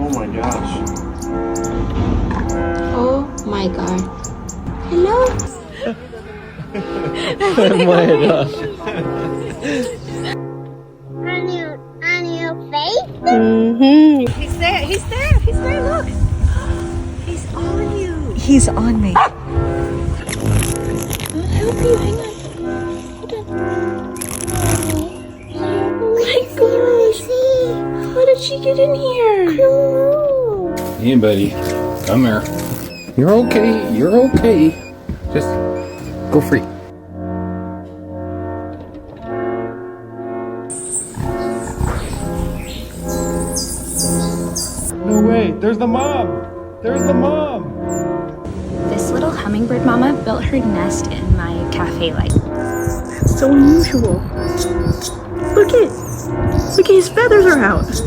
Oh my gosh. Oh my god. Hello? Oh my gosh. On your face? Mm-hmm. He's there, look. He's on you. He's on me. I'll help you. Hang on. Hold on. Oh my gosh. How did she get in here? Hey, buddy. Come here. You're okay. You're okay. Just go free. No way. There's the mom. There's the mom. This little hummingbird mama built her nest in my cafe light. So unusual. Look at his feathers are out.